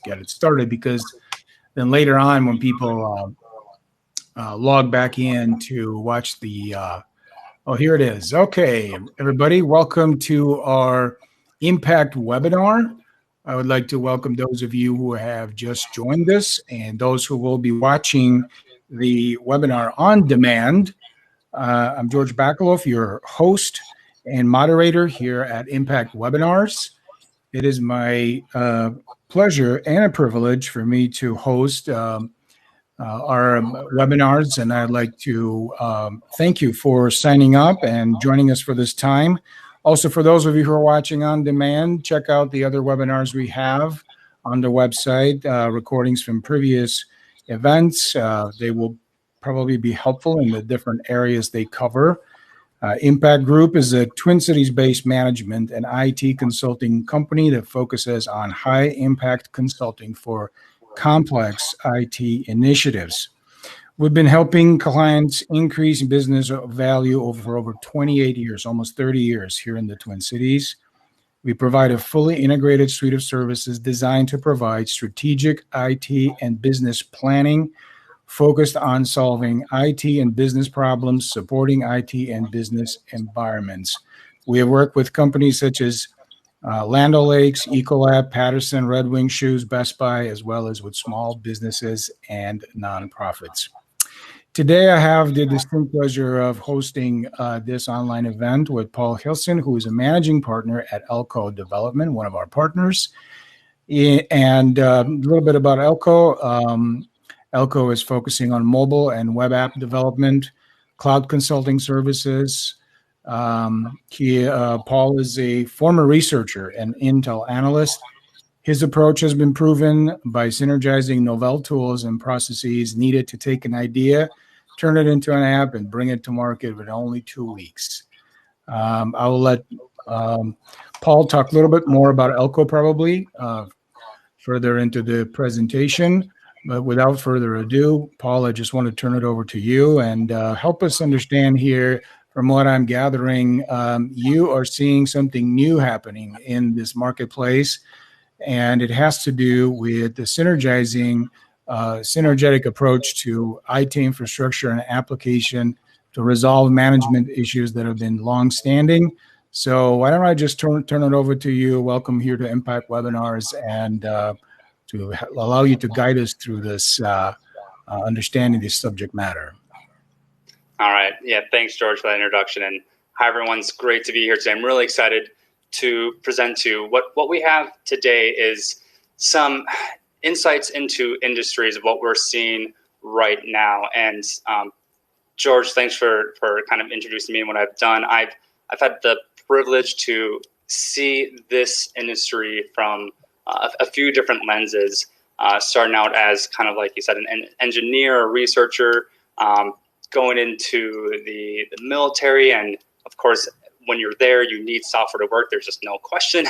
get it started, because then later on when people log back in to watch the, oh, here it is. Okay, everybody, welcome to our Impact webinar. I would like to welcome those of you who have just joined us and those who will be watching the webinar on demand. I'm George Bakaloff, your host and moderator here at Impact Webinars. It is my pleasure and a privilege for me to host our webinars, and I'd like to thank you for signing up and joining us for this time. Also, for those of you who are watching on demand, check out the other webinars we have on the website, recordings from previous events. They will probably be helpful in the different areas they cover. Impact Group is a Twin Cities-based management and IT consulting company that focuses on high-impact consulting for complex IT initiatives. We've been helping clients increase business value for over 28 years, almost 30 years here in the Twin Cities. We provide a fully integrated suite of services designed to provide strategic IT and business planning, focused on solving IT and business problems, supporting IT and business environments. We have worked with companies such as Land O'Lakes, Ecolab, Patterson, Red Wing Shoes, Best Buy, as well as with small businesses and nonprofits. Today, I have the distinct pleasure of hosting this online event with Paul Hilson, who is a managing partner at Elko Development, one of our partners. And a little bit about Elko. Elko is focusing on mobile and web app development, cloud consulting services. Paul is a former researcher and Intel analyst. His approach has been proven by synergizing novel tools and processes needed to take an idea, turn it into an app, and bring it to market in only 2 weeks. I will let Paul talk a little bit more about Elko probably further into the presentation. But without further ado, Paul, I just want to turn it over to you and help us understand here. From what I'm gathering, you are seeing something new happening in this marketplace, and it has to do with the synergetic approach to IT infrastructure and application to resolve management issues that have been long-standing. So why don't I just turn it over to you? Welcome here to Impact Webinars, and to allow you to guide us through this understanding this subject matter. All right. Yeah, thanks, George, for that introduction. And hi, everyone. It's great to be here today. I'm really excited to present to you. What we have today is some insights into industries of what we're seeing right now. And George, thanks for kind of introducing me and what I've done. I've had the privilege to see this industry from a few different lenses, starting out as kind of like you said, an engineer, a researcher, going into the military. And of course, when you're there, you need software to work. There's just no question.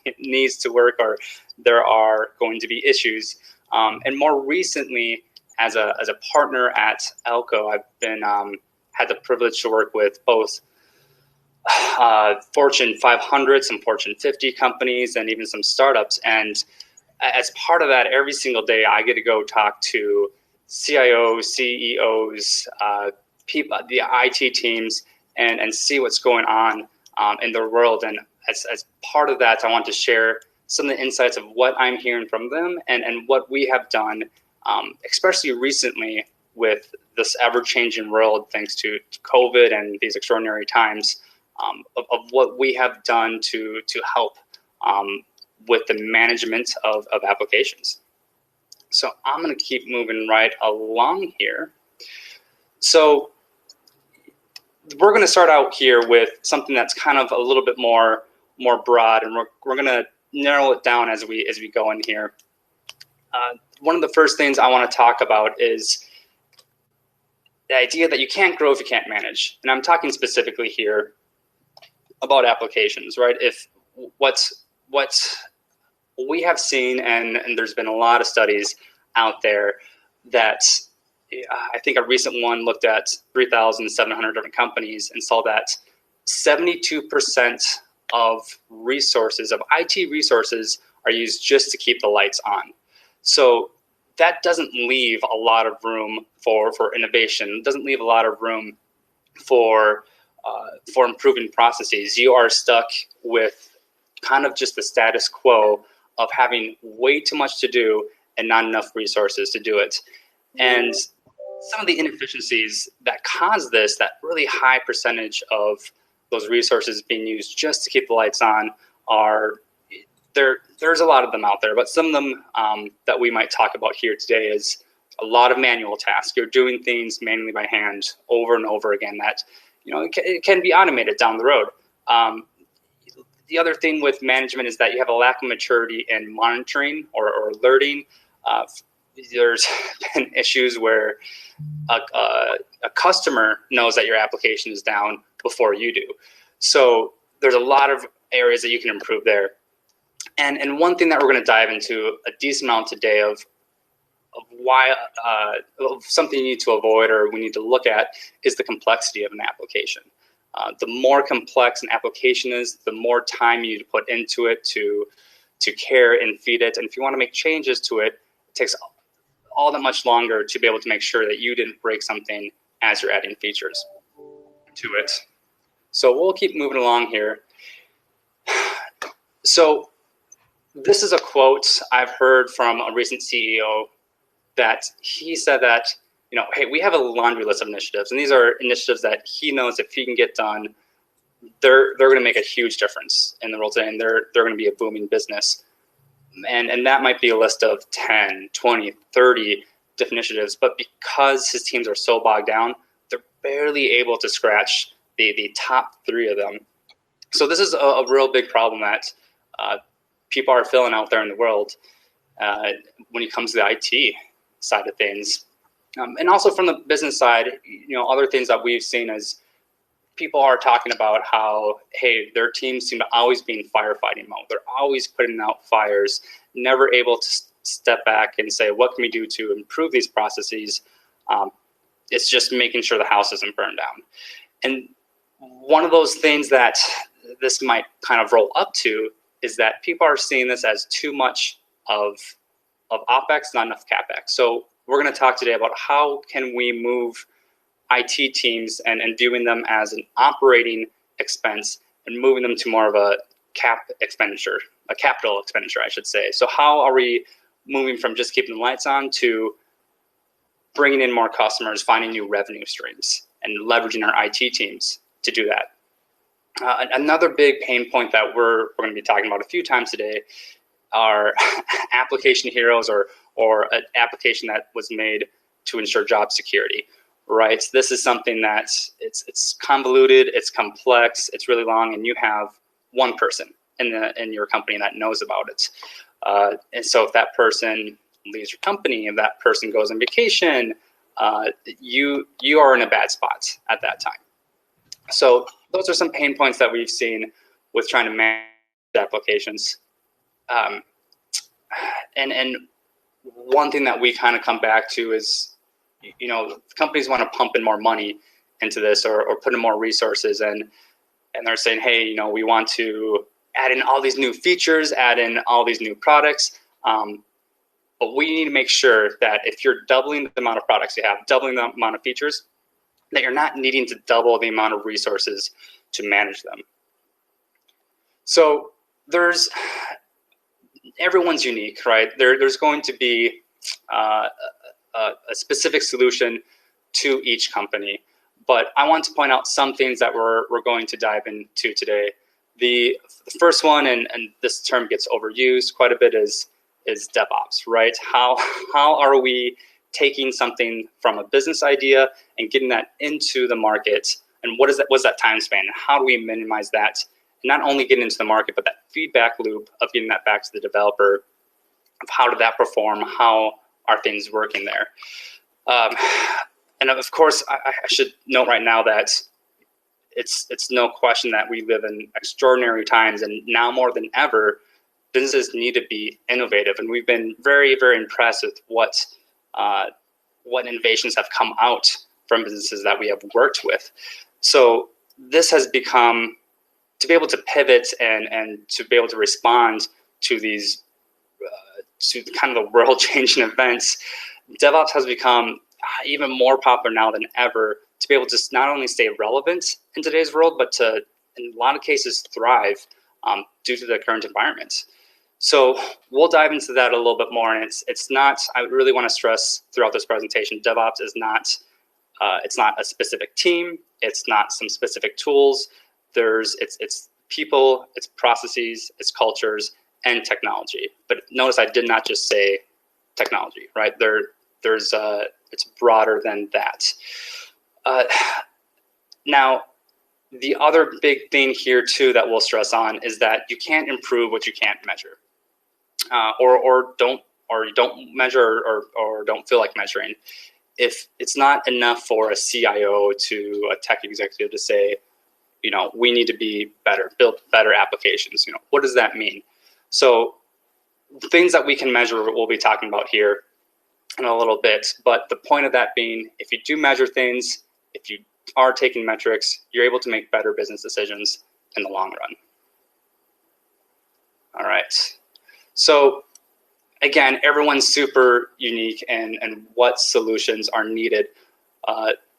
It needs to work or there are going to be issues. And more recently, as a partner at Elko, I've been had the privilege to work with both Fortune 500, some Fortune 50 companies, and even some startups. And as part of that, every single day, I get to go talk to CIOs, CEOs, people, the IT teams, and see what's going on in their world. And as part of that, I want to share some of the insights of what I'm hearing from them and what we have done, especially recently with this ever-changing world, thanks to COVID and these extraordinary times, of what we have done to help with the management of applications. So I'm going to keep moving right along here. So we're going to start out here with something that's kind of a little bit more broad, and we're going to narrow it down as we go in here. One of the first things I want to talk about is the idea that you can't grow if you can't manage. And I'm talking specifically here about applications, right? If what we have seen, and there's been a lot of studies out there that I think a recent one looked at 3,700 different companies and saw that 72% of resources, of IT resources, are used just to keep the lights on. So that doesn't leave a lot of room for innovation. It doesn't leave a lot of room for improving processes. You are stuck with kind of just the status quo of having way too much to do and not enough resources to do it. And some of the inefficiencies that cause this, that really high percentage of those resources being used just to keep the lights on, are there's a lot of them out there, but some of them that we might talk about here today is a lot of manual tasks. You're doing things manually by hand over and over again that, it can be automated down the road. The other thing with management is that you have a lack of maturity in monitoring or alerting. There's been issues where a customer knows that your application is down before you do. So there's a lot of areas that you can improve there. And one thing that we're going to dive into a decent amount today of why of something you need to avoid or we need to look at is the complexity of an application. The more complex an application is, the more time you need to put into it to care and feed it. And if you want to make changes to it, it takes all that much longer to be able to make sure that you didn't break something as you're adding features to it. So we'll keep moving along here. So this is a quote I've heard from a recent CEO that he said that, hey, we have a laundry list of initiatives, and these are initiatives that he knows if he can get done, they're going to make a huge difference in the world today, and they're going to be a booming business. And that might be a list of 10, 20, 30 different initiatives, but because his teams are so bogged down, they're barely able to scratch the top 3 of them. So this is a real big problem that people are feeling out there in the world when it comes to the IT side of things. And also from the business side, other things that we've seen is people are talking about how, hey, their teams seem to always be in firefighting mode. They're always putting out fires, never able to step back and say, what can we do to improve these processes? It's just making sure the house isn't burned down. And one of those things that this might kind of roll up to is that people are seeing this as too much of OpEx, not enough CapEx. So we're going to talk today about how can we move IT teams and viewing them as an operating expense and moving them to more of a capital expenditure, I should say. So how are we moving from just keeping the lights on to bringing in more customers, finding new revenue streams, and leveraging our IT teams to do that? Another big pain point that we're going to be talking about a few times today are application heroes or an application that was made to ensure job security, right? This is something that it's convoluted, it's complex, it's really long, and you have one person in your company that knows about it. And so if that person leaves your company, if that person goes on vacation, you are in a bad spot at that time. So those are some pain points that we've seen with trying to manage applications. And one thing that we kind of come back to is, companies want to pump in more money into this or put in more resources, and they're saying, hey, we want to add in all these new features, add in all these new products, but we need to make sure that if you're doubling the amount of products you have, doubling the amount of features, that you're not needing to double the amount of resources to manage them. So everyone's unique, right? There's going to be a specific solution to each company, but I want to point out some things that we're going to dive into today. The first one, and this term gets overused quite a bit, is DevOps, right? How are we taking something from a business idea and getting that into the market, and what's that time span? How do we minimize that? Not only getting into the market, but that feedback loop of getting that back to the developer of how did that perform? How are things working there? And of course, I should note right now that it's no question that we live in extraordinary times, and now more than ever, businesses need to be innovative. And we've been very, very impressed with what innovations have come out from businesses that we have worked with. So this has become, to be able to pivot and to be able to respond to these to kind of the world-changing events, DevOps has become even more popular now than ever to be able to not only stay relevant in today's world, but to, in a lot of cases, thrive due to the current environment. So we'll dive into that a little bit more. And it's not, I really want to stress throughout this presentation, DevOps is not, it's not a specific team. It's not some specific tools. It's people, it's processes, it's cultures, and technology. But notice I did not just say technology, right? It's broader than that. Now, the other big thing here too that we'll stress on is that you can't improve what you can't measure, or you don't measure or don't feel like measuring. If it's not enough for a CIO to a tech executive to say, we need to be better, build better applications. What does that mean? So things that we can measure, we'll be talking about here in a little bit. But the point of that being, if you do measure things, if you are taking metrics, you're able to make better business decisions in the long run. All right. So again, everyone's super unique and what solutions are needed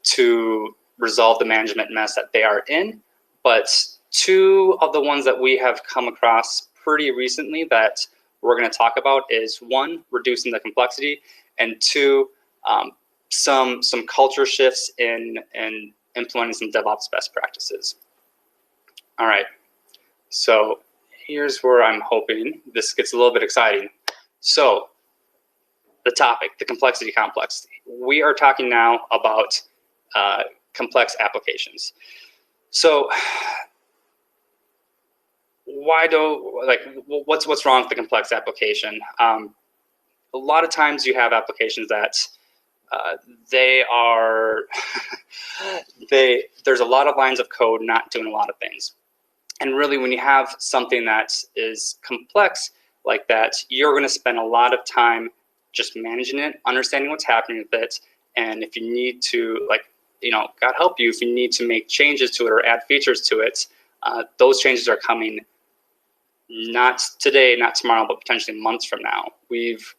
to resolve the management mess that they are in. But two of the ones that we have come across pretty recently that we're going to talk about is one, reducing the complexity, and two, some culture shifts in implementing some DevOps best practices. All right, so here's where I'm hoping this gets a little bit exciting. So the topic, the complexity complex. We are talking now about complex applications. So what's wrong with the complex application? A lot of times you have applications that there's a lot of lines of code not doing a lot of things. And really, when you have something that is complex like that, you're going to spend a lot of time just managing it, understanding what's happening with it. And if you need to, God help you, if you need to make changes to it or add features to it, those changes are coming not today, not tomorrow, but potentially months from now. We've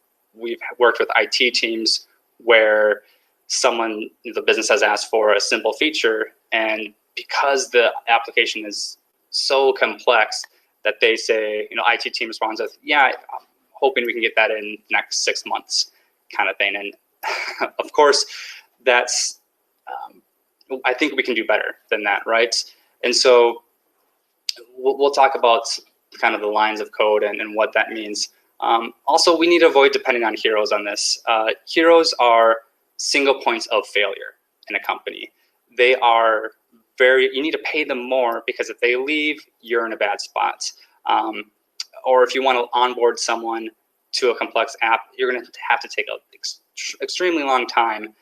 worked with IT teams where the business has asked for a simple feature, and because the application is so complex that they say, IT team responds with, yeah, I'm hoping we can get that in next 6 months kind of thing. And of course, that's, I think we can do better than that, right? And so we'll talk about kind of the lines of code and what that means. Also, we need to avoid depending on heroes on this. Heroes are single points of failure in a company. They are you need to pay them more because if they leave, you're in a bad spot. Or if you want to onboard someone to a complex app, you're going to have to take an extremely long time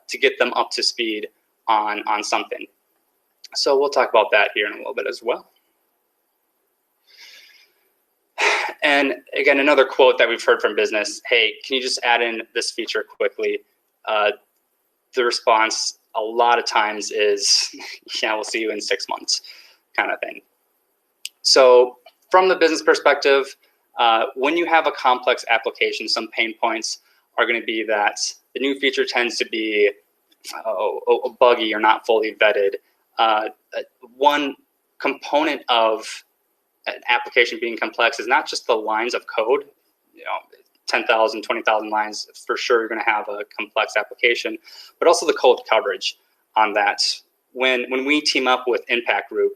to get them up to speed on something. So we'll talk about that here in a little bit as well. And again, another quote that we've heard from business, hey, can you just add in this feature quickly? The response a lot of times is, yeah, we'll see you in 6 months kind of thing. So from the business perspective, when you have a complex application, some pain points are going to be that the new feature tends to be buggy or not fully vetted. One component of an application being complex is not just the lines of code, 10,000, 20,000 lines, for sure you're going to have a complex application, but also the code coverage on that. When we team up with Impact Group,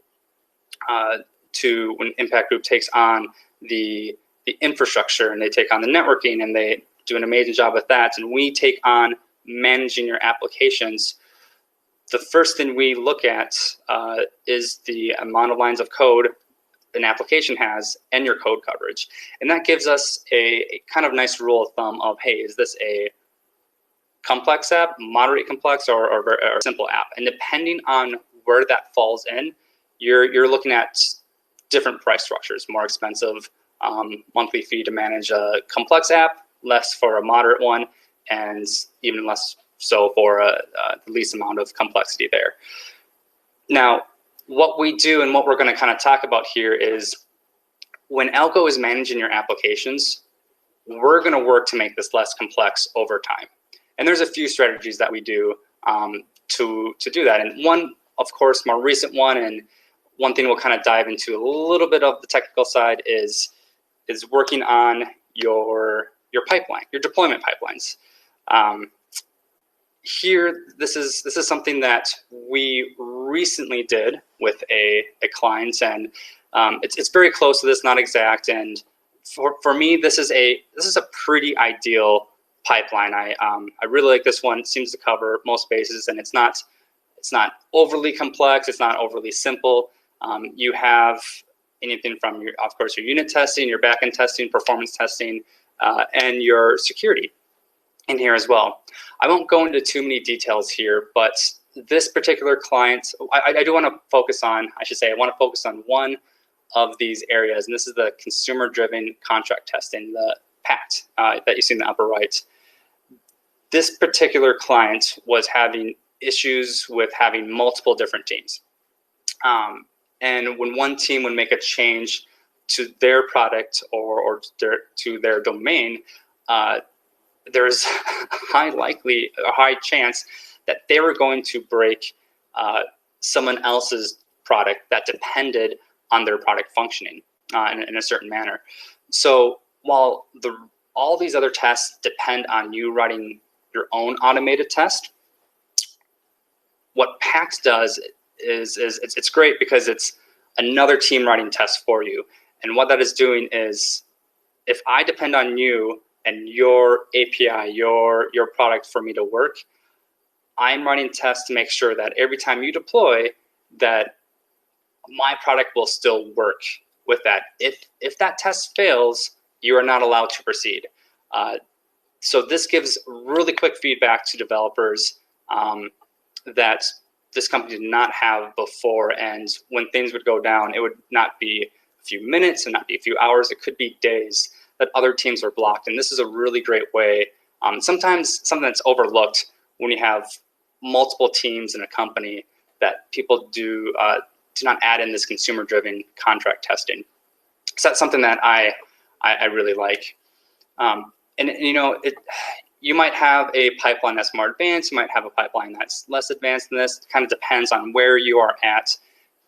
when Impact Group takes on the infrastructure and they take on the networking and they do an amazing job with that, and we take on managing your applications, the first thing we look at is the amount of lines of code an application has and your code coverage. And that gives us a kind of nice rule of thumb of, hey, is this a complex app, moderate complex, or a simple app? And depending on where that falls in, you're looking at different price structures, more expensive monthly fee to manage a complex app, less for a moderate one, and even less so for the least amount of complexity there. Now, what we do and what we're going to kind of talk about here is when Alco is managing your applications, we're going to work to make this less complex over time. And there's a few strategies that we do to do that. And one, of course, more recent one, and one thing we'll kind of dive into a little bit of the technical side is working on your pipeline, your deployment pipelines. Here, this is something that we recently did with a client, and it's very close to this, not exact. And for me, this is a pretty ideal pipeline. I really like this one. It seems to cover most bases, and it's not overly complex. It's not overly simple. You have anything from of course, your unit testing, your backend testing, performance testing, and your security in here as well. I won't go into too many details here, but this particular client, I do want to focus on, I want to focus on one of these areas, and this is the consumer-driven contract testing, the PACT, that you see in the upper right. This particular client was having issues with having multiple different teams. And when one team would make a change to their product or to their domain, there's a high chance that they were going to break someone else's product that depended on their product functioning in a certain manner. So while all these other tests depend on you writing your own automated test, what PACT does is it's great because it's another team writing tests for you. And what that is doing is, if I depend on you and your API, your product for me to work, I'm running tests to make sure that every time you deploy, that my product will still work with that. If that test fails, you are not allowed to proceed. So this gives really quick feedback to developers that this company did not have before. And when things would go down, it would not be a few minutes and not be a few hours. It could be days that other teams are blocked. And this is a really great way. Sometimes something that's overlooked when you have multiple teams in a company, that people do not add in this consumer-driven contract testing. So that's something that I really like. And you know, you might have a pipeline that's more advanced. You might have a pipeline that's less advanced than this. It kind of depends on where you are at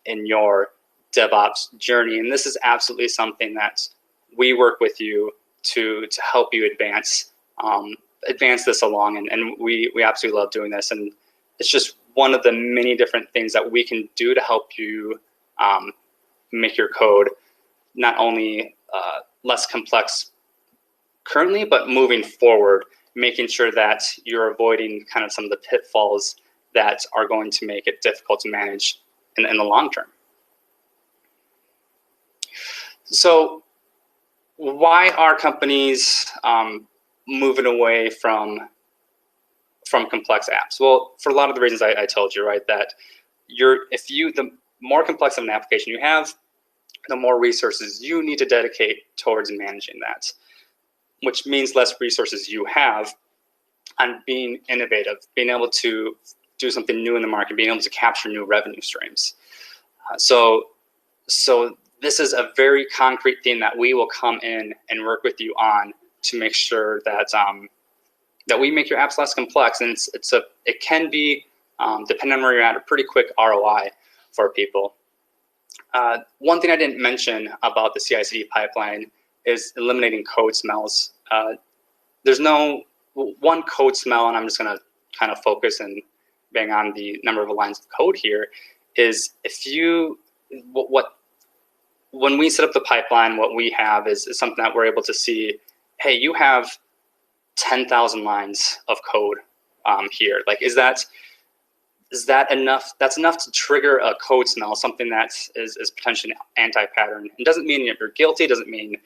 in your DevOps journey. And this is absolutely something that we work with you to help you advance this along. And we absolutely love doing this. And it's just one of the many different things that we can do to help you make your code not only less complex currently, but moving forward, making sure that you're avoiding kind of some of the pitfalls that are going to make it difficult to manage in the long term. So why are companies moving away from complex apps? Well, for a lot of the reasons I told you, right? That the more complex of an application you have, the more resources you need to dedicate towards managing that, which means less resources you have on being innovative, being able to do something new in the market, being able to capture new revenue streams. So this is a very concrete thing that we will come in and work with you on to make sure that that we make your apps less complex. And it can be, depending on where you're at, a pretty quick ROI for people. One thing I didn't mention about the CI/CD pipeline is eliminating code smells. There's no one code smell, and I'm just going to kind of focus and bang on the number of lines of code here, is when we set up the pipeline, what we have is something that we're able to see, hey, you have 10,000 lines of code here. Like, is that enough? That's enough to trigger a code smell, something that is potentially anti-pattern. It doesn't mean you're guilty, doesn't mean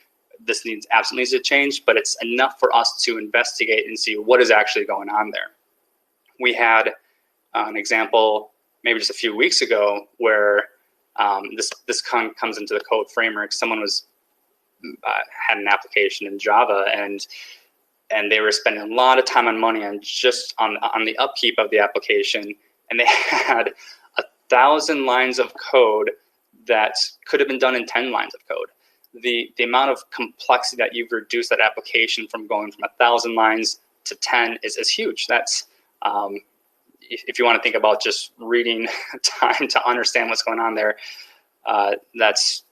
this absolutely needs to change, but it's enough for us to investigate and see what is actually going on there. We had an example maybe just a few weeks ago where this comes into the code framework. Someone had an application in Java, and they were spending a lot of time and money on the upkeep of the application, and they had 1,000 lines of code that could have been done in 10 lines of code. the amount of complexity that you've reduced that application from going from 1,000 lines to 10 is huge. That's if you want to think about just reading time to understand what's going on there, that's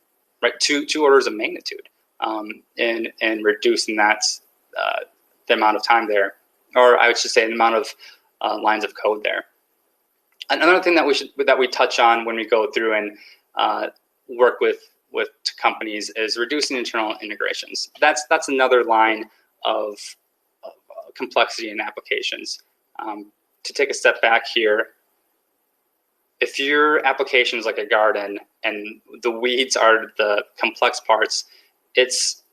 right two orders of magnitude in reducing that the amount of time there, or I would just say the amount of lines of code there. Another thing that we touch on when we go through and work with companies is reducing internal integrations. That's another line of complexity in applications. To take a step back here, if your application is like a garden and the weeds are the complex parts, it's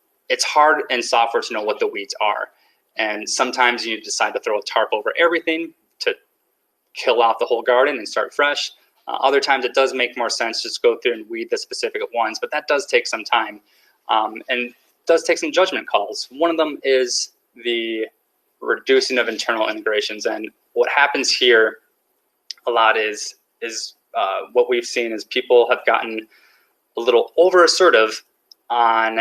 hard in software to know what the weeds are. And sometimes you decide to throw a tarp over everything to kill off the whole garden and start fresh. Other times it does make more sense to just go through and weed the specific ones, but that does take some time and does take some judgment calls. One of them is the reducing of internal integrations. And what happens here a lot is what we've seen is people have gotten a little over assertive on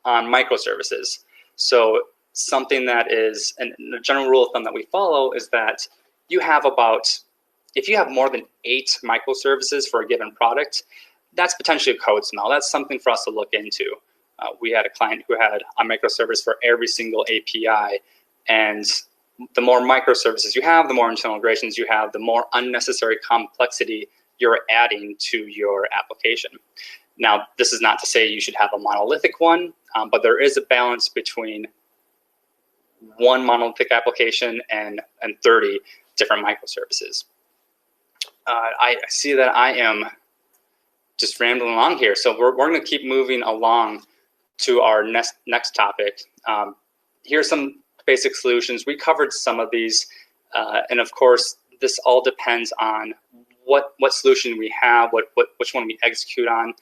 microservices. So something that is, and the general rule of thumb that we follow is that if you have more than 8 microservices for a given product, that's potentially a code smell. That's something for us to look into. We had a client who had a microservice for every single API, and the more microservices you have, the more internal integrations you have, the more unnecessary complexity you're adding to your application. Now, this is not to say you should have a monolithic one, but there is a balance between one monolithic application and 30 different microservices. I see that I am just rambling along here, so we're going to keep moving along to our next topic. Here's some basic solutions. We covered some of these, and of course, this all depends on what solution we have, which one we execute on.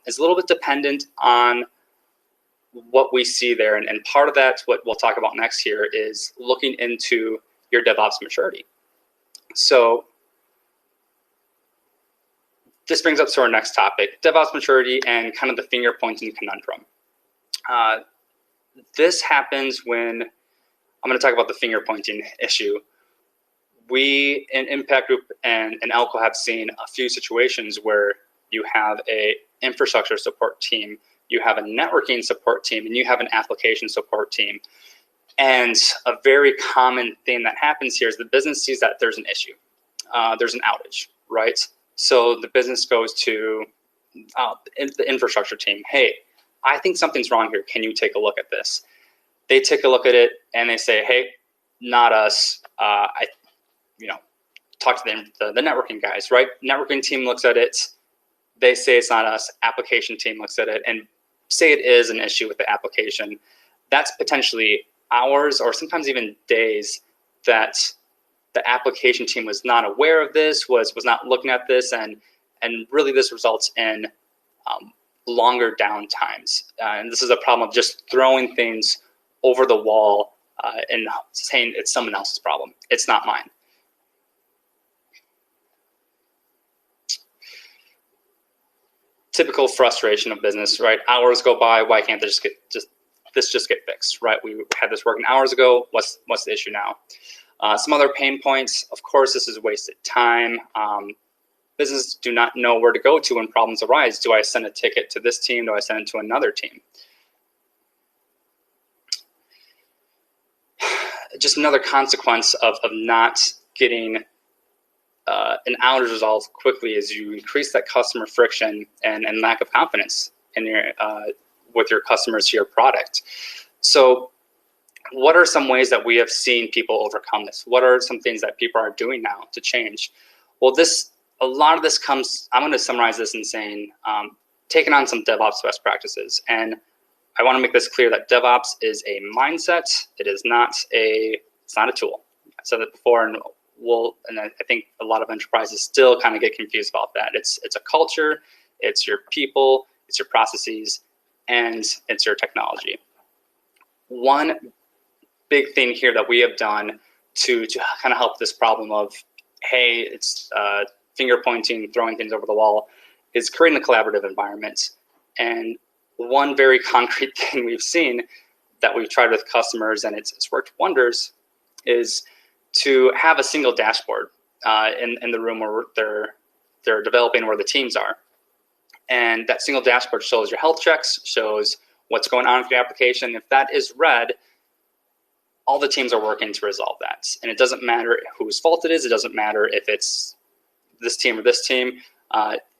Is a little bit dependent on what we see there, and part of that, what we'll talk about next here, is looking into your DevOps maturity. So this brings us to our next topic, DevOps maturity and kind of the finger pointing conundrum. This happens when, I'm going to talk about the finger pointing issue. We in Impact Group and Elko have seen a few situations where you have a infrastructure support team, you have a networking support team, and you have an application support team. And a very common thing that happens here is the business sees that there's an issue. There's an outage, right? So the business goes to the infrastructure team. Hey, I think something's wrong here. Can you take a look at this? They take a look at it and they say, hey, not us. Talk to the networking guys, right? Networking team looks at it. They say it's not us. Application team looks at it and say it is an issue with the application. That's potentially hours or sometimes even days that the application team was not aware of this, was not looking at this, and really this results in longer downtimes. And this is a problem of just throwing things over the wall and saying it's someone else's problem. It's not mine. Typical frustration of business, right? Hours go by. Why can't this just get fixed, right? We had this working hours ago. What's the issue now? Some other pain points. Of course, this is wasted time. Businesses do not know where to go to when problems arise. Do I send a ticket to this team? Do I send it to another team? Just another consequence of not getting an outage resolved quickly is you increase that customer friction and lack of confidence in with your customers to your product. So what are some ways that we have seen people overcome this? What are some things that people are doing now to change? Well, a lot of this comes, I'm going to summarize this in saying, taking on some DevOps best practices. And I want to make this clear that DevOps is a mindset. It's not a tool. I said that before, and I think a lot of enterprises still kind of get confused about that. It's a culture, it's your people, it's your processes, and it's your technology. One big thing here that we have done to kind of help this problem of, hey, it's finger pointing, throwing things over the wall, is creating a collaborative environment. And one very concrete thing we've seen that we've tried with customers, and it's worked wonders, is to have a single dashboard in the room where they're developing, where the teams are. And that single dashboard shows your health checks, shows what's going on with your application. If that is red, all the teams are working to resolve that. And it doesn't matter whose fault it is. It doesn't matter if it's this team or this team.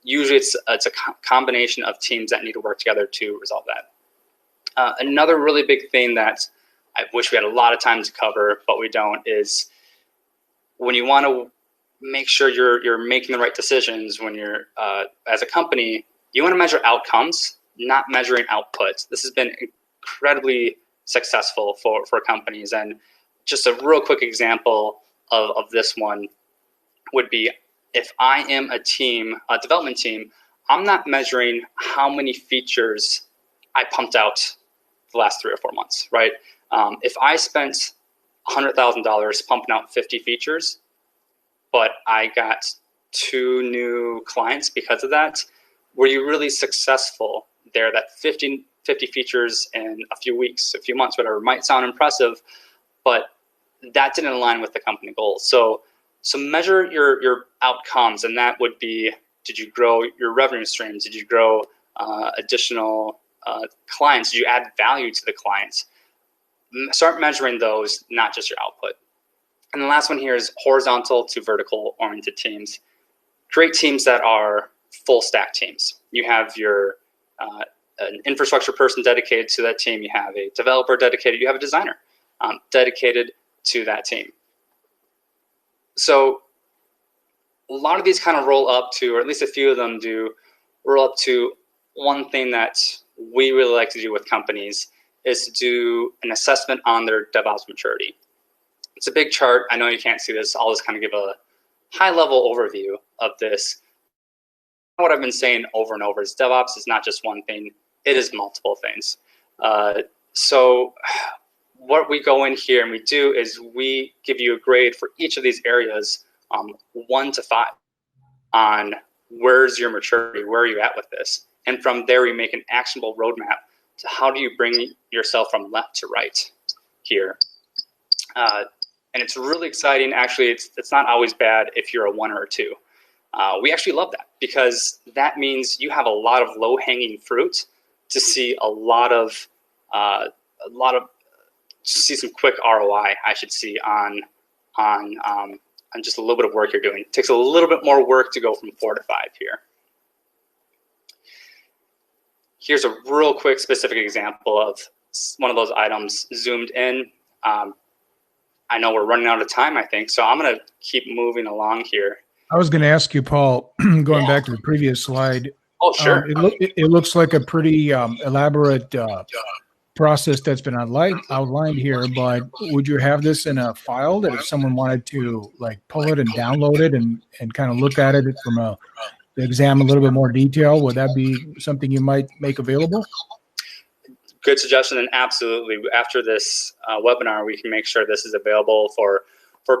Usually it's a combination of teams that need to work together to resolve that. Another really big thing that I wish we had a lot of time to cover, but we don't, is when you want to make sure you're making the right decisions when you're, as a company, you want to measure outcomes, not measuring outputs. This has been incredibly successful for companies. And just a real quick example of this one would be, if I am a team, a development team, I'm not measuring how many features I pumped out the last 3 or 4 months, right? If I spent $100,000 pumping out 50 features, but I got 2 new clients because of that, were you really successful there? That 50 features in a few weeks, a few months, whatever, might sound impressive, but that didn't align with the company goals. So measure your outcomes, and that would be, did you grow your revenue streams? Did you grow additional clients? Did you add value to the clients? Start measuring those, not just your output. And the last one here is horizontal to vertical oriented teams. Create teams that are full stack teams. You have your an infrastructure person dedicated to that team. You have a developer dedicated. You have a designer dedicated to that team. So a lot of these kind of roll up to, or at least a few of them do, roll up to one thing that we really like to do with companies, is to do an assessment on their DevOps maturity. It's a big chart. I know you can't see this. I'll just kind of give a high-level overview of this. What I've been saying over and over is DevOps is not just one thing. It is multiple things. So what we go in here and we do is we give you a grade for each of these areas, 1 to 5, on where's your maturity, where are you at with this? And from there, we make an actionable roadmap to how do you bring yourself from left to right here. And it's really exciting. Actually, it's not always bad if you're a 1 or a 2. We actually love that, because that means you have a lot of low-hanging fruit to see see some quick ROI, I should see, on just a little bit of work you're doing. It takes a little bit more work to go from 4 to 5 here. Here's a real quick specific example of one of those items zoomed in. I know we're running out of time, I think, so I'm going to keep moving along here. I was going to ask you, Paul, going back to the previous slide. Oh, sure. It looks like a pretty elaborate process that's been outlined here, but would you have this in a file that if someone wanted to like pull it and download it and kind of look at it from examine a little bit more detail, would that be something you might make available? Good suggestion, and absolutely. After this webinar, we can make sure this is available for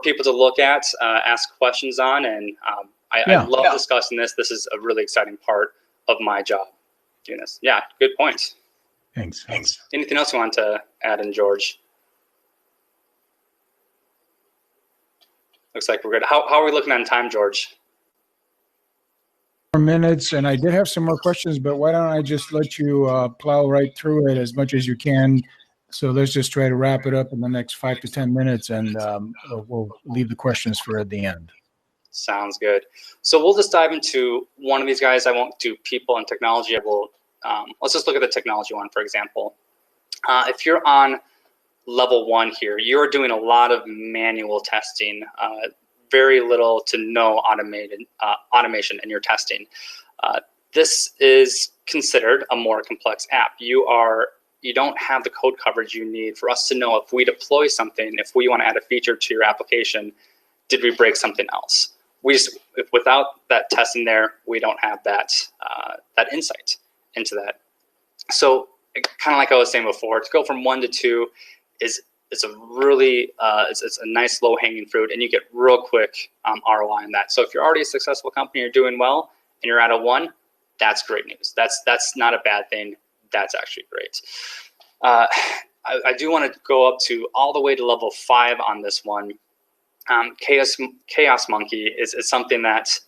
people to look at, ask questions on, and I love discussing this. This is a really exciting part of my job, doing this. Yeah, good point. Thanks. Anything else you want to add in, George? Looks like we're good. How are we looking on time, George? 4 minutes, and I did have some more questions, but why don't I just let you plow right through it as much as you can. So let's just try to wrap it up in the next 5 to 10 minutes, and we'll leave the questions for at the end. Sounds good. So we'll just dive into one of these guys. I won't do people and technology. I will. Let's just look at the technology one, for example. If you're on level 1 here, you're doing a lot of manual testing, very little to no automation in your testing. This is considered a more complex app. You don't have the code coverage you need for us to know if we deploy something, if we want to add a feature to your application, did we break something else? Without that testing there, we don't have that insight into that. So kind of like I was saying before, to go from 1 to 2 is a really it's a nice low hanging fruit, and you get real quick ROI on that. So if you're already a successful company, you're doing well, and you're at a 1, that's great news. That's not a bad thing. That's actually great. I do want to go up to all the way to level 5 on this one. Chaos Monkey is something that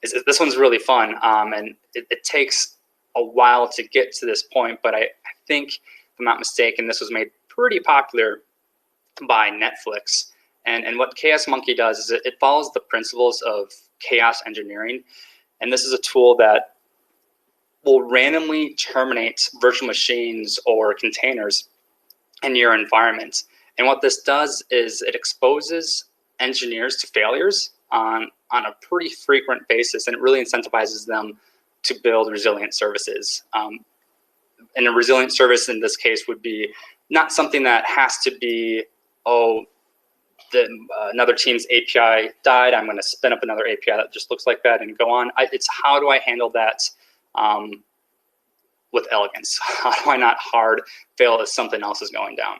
this one's really fun, and it takes a while to get to this point, but I think, if I'm not mistaken, this was made pretty popular by Netflix. And what Chaos Monkey does is it follows the principles of chaos engineering, and this is a tool that will randomly terminate virtual machines or containers in your environment. And what this does is it exposes engineers to failures on a pretty frequent basis, and it really incentivizes them to build resilient services. And a resilient service in this case would be not something that has to be, another team's API died, I'm going to spin up another API that just looks like that and go on. It's how do I handle that with elegance? How do I not hard fail if something else is going down?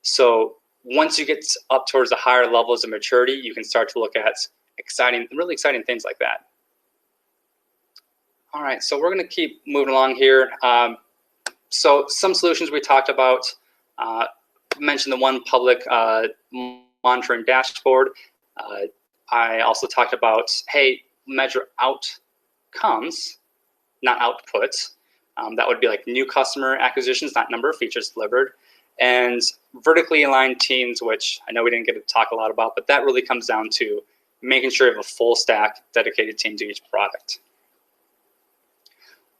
So once you get up towards the higher levels of maturity, you can start to look at really exciting things like that. All right, so we're going to keep moving along here. So some solutions we talked about, mentioned the one public monitoring dashboard. I also talked about, hey, measure outcomes, not outputs. That would be like new customer acquisitions, not number of features delivered. And vertically aligned teams, which I know we didn't get to talk a lot about, but that really comes down to making sure you have a full stack dedicated team to each product.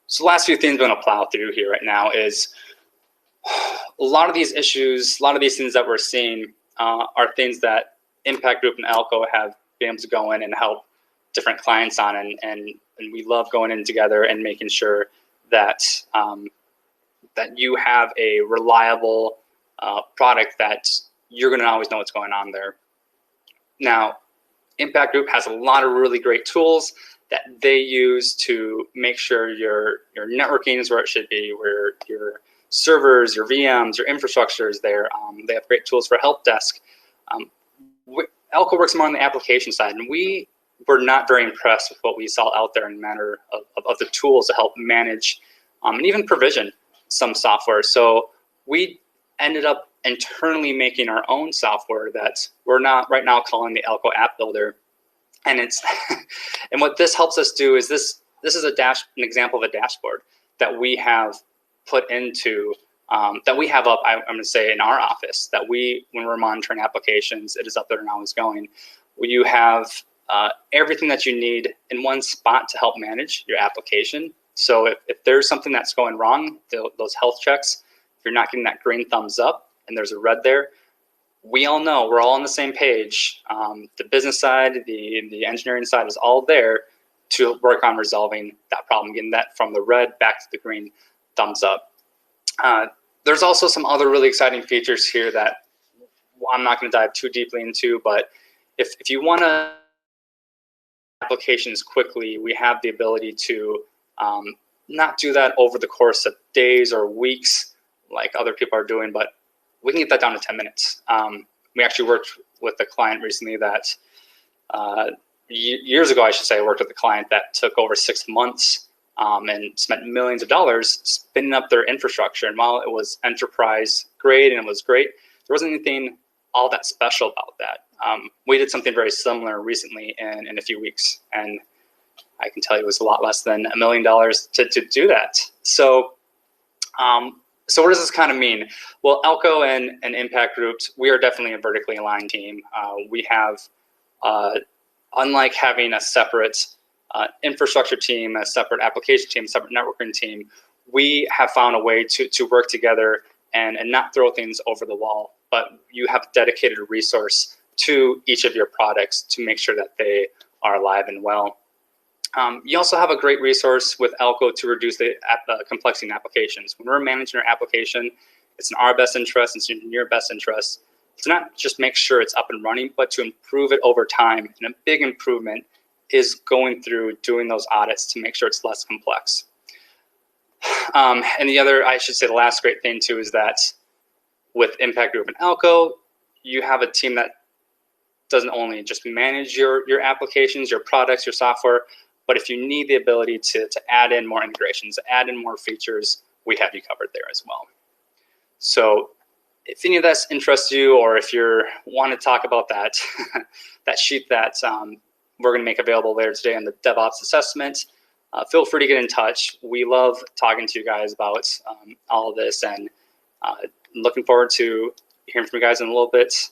So the last few things I'm going to plow through here right now is a lot of these issues, a lot of these things that we're seeing are things that Impact Group and Alco have been able to go in and help different clients on, and we love going in together and making sure that that you have a reliable product that you're going to always know what's going on there. Now, Impact Group has a lot of really great tools that they use to make sure your networking is where it should be, where your servers, your VMs, your infrastructure is there. They have great tools for help desk. Alco works more on the application side, and we were not very impressed with what we saw out there in the matter of the tools to help manage and even provision some software. So we ended up internally making our own software that we're not right now calling the Alco App Builder. And it's and what this helps us do is this is an example of a dashboard that we have put into that we have up, I'm going to say, in our office, that when we're monitoring applications, it is up there and always going. You have everything that you need in one spot to help manage your application. So if there's something that's going wrong, those health checks, if you're not getting that green thumbs up and there's a red there, we all know we're all on the same page. The business side, the engineering side is all there to work on resolving that problem, getting that from the red back to the green thumbs up. There's also some other really exciting features here that I'm not going to dive too deeply into, but if you want to applications quickly, we have the ability to not do that over the course of days or weeks like other people are doing, but we can get that down to 10 minutes. We actually worked with a client recently that, years ago, I should say, I worked with a client that took over 6 months and spent millions of dollars spinning up their infrastructure. And while it was enterprise grade and it was great, there wasn't anything all that special about that. We did something very similar recently in a few weeks, and I can tell you it was a lot less than $1 million to do that. So, so what does this kind of mean? Well, Alco and Impact Groups, we are definitely a vertically aligned team. We have, unlike having a separate infrastructure team, a separate application team, a separate networking team, we have found a way to work together and not throw things over the wall, but you have a dedicated resource to each of your products to make sure that they are alive and well. You also have a great resource with Alco to reduce the complexity in applications. When we're managing our application, it's in our best interest, it's in your best interest to not just make sure it's up and running, but to improve it over time. And a big improvement is going through doing those audits to make sure it's less complex. And the other, I should say, the last great thing too is that with Impact Group and Alco, you have a team that doesn't only just manage your applications, your products, your software, but But if you need the ability to add in more integrations, add in more features, we have you covered there as well. So if any of this interests you, or if you want to talk about that, that sheet that we're going to make available later today on the DevOps assessment, feel free to get in touch. We love talking to you guys about all of this, and looking forward to hearing from you guys in a little bit.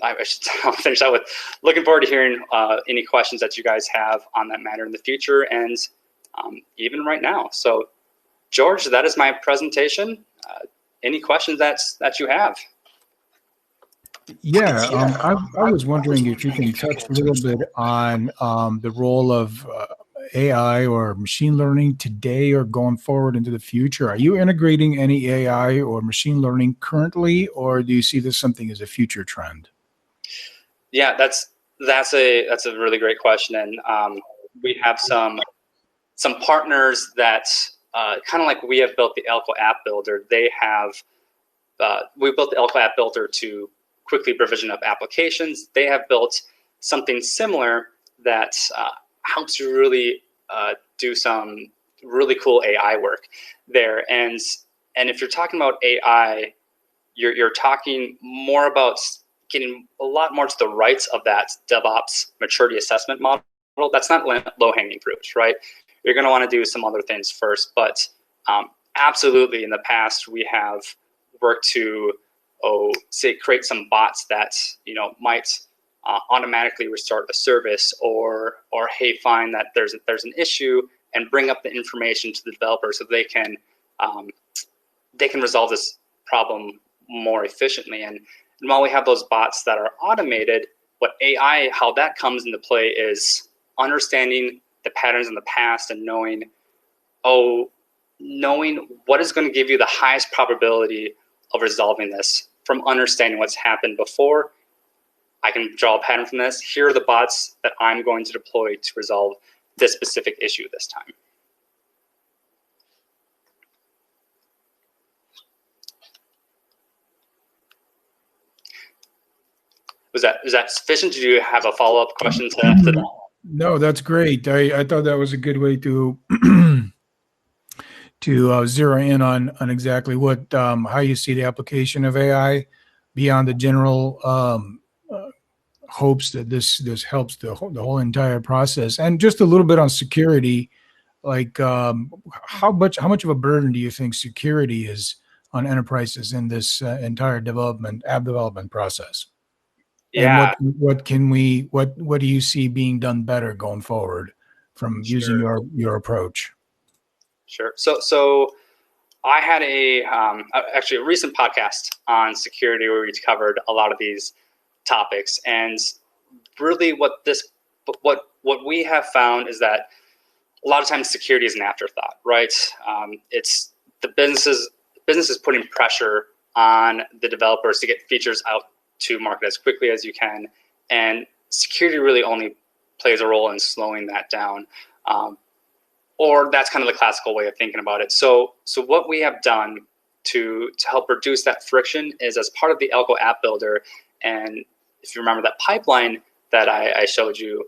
I'll finish out with looking forward to hearing any questions that you guys have on that matter in the future, and even right now. So, George, that is my presentation. Any questions that you have? Yeah, I was wondering if you can touch a little bit on the role of AI or machine learning today or going forward into the future. Are you integrating any AI or machine learning currently, or do you see this something as a future trend? Yeah, that's a really great question, and we have some partners that kind of like we have built the Elko App Builder. They have we built the Elko App Builder to quickly provision up applications. They have built something similar that helps you really do some really cool AI work there. And if you're talking about AI, you're talking more about getting a lot more to the rights of that DevOps maturity assessment model. That's not low-hanging fruit, right? You're going to want to do some other things first, but absolutely in the past we have worked to say create some bots that might automatically restart a service, or hey, find that there's an issue and bring up the information to the developer so they can resolve this problem more efficiently. And while we have those bots that are automated, what AI, how that comes into play is understanding the patterns in the past and knowing what is going to give you the highest probability of resolving this. From understanding what's happened before, I can draw a pattern from this. Here are the bots that I'm going to deploy to resolve this specific issue this time. Was that sufficient? Do you have a follow-up question to that? No, that's great. I thought that was a good way to to zero in on exactly what how you see the application of AI beyond the general hopes that this helps the whole entire process. And just a little bit on security, like how much of a burden do you think security is on enterprises in this entire app development process? Yeah. And what do you see being done better going forward from using your approach? Sure. So I had actually a recent podcast on security where we covered a lot of these topics, and really what we have found is that a lot of times security is an afterthought, right? It's the businesses putting pressure on the developers to get features out to market as quickly as you can, and security really only plays a role in slowing that down. Or that's kind of the classical way of thinking about it. So what we have done to help reduce that friction is, as part of the Elko App Builder, and if you remember that pipeline that I showed you,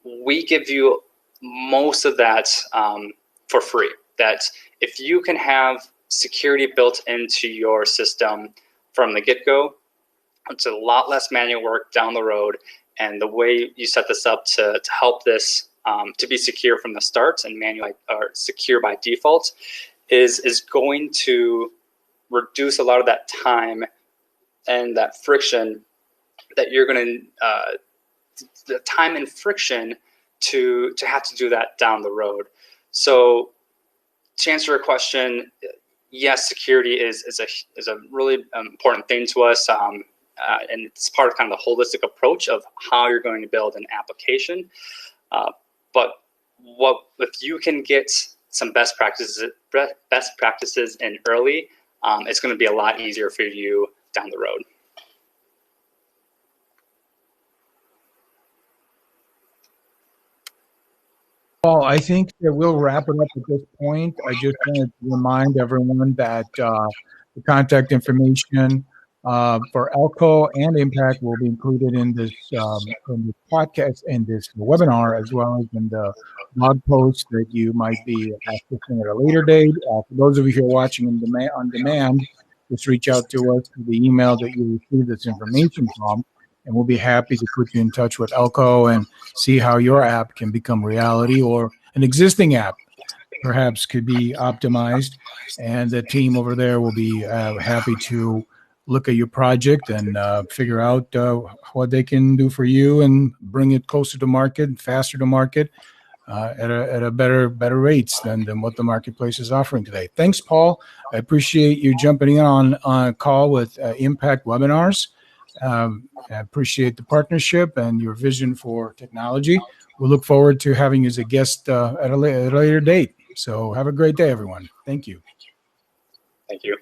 we give you most of that for free. That if you can have security built into your system from the get-go, it's a lot less manual work down the road. And the way you set this up to help this to be secure from the start and manual or secure by default is going to reduce a lot of that time and that friction that you're going to the time and friction to have to do that down the road. So to answer your question, yes, security is a really important thing to us, and it's part of kind of the holistic approach of how you're going to build an application. But if you can get some best practices in early, it's going to be a lot easier for you down the road. Well, I think that we'll wrap it up at this point. I just wanted to remind everyone that the contact information for Elko and Impact will be included in this podcast, in this webinar, as well as in the blog post that you might be accessing at a later date. For those of you who are watching on demand, just reach out to us through the email that you received this information from, and we'll be happy to put you in touch with Elko and see how your app can become reality, or an existing app perhaps could be optimized. And the team over there will be happy to look at your project and figure out what they can do for you and bring it closer to market, faster to market, at a better rates than what the marketplace is offering today. Thanks, Paul. I appreciate you jumping in on a call with Impact Webinars. I appreciate the partnership and your vision for technology. We look forward to having you as a guest at a later date. So have a great day, everyone. Thank you. Thank you.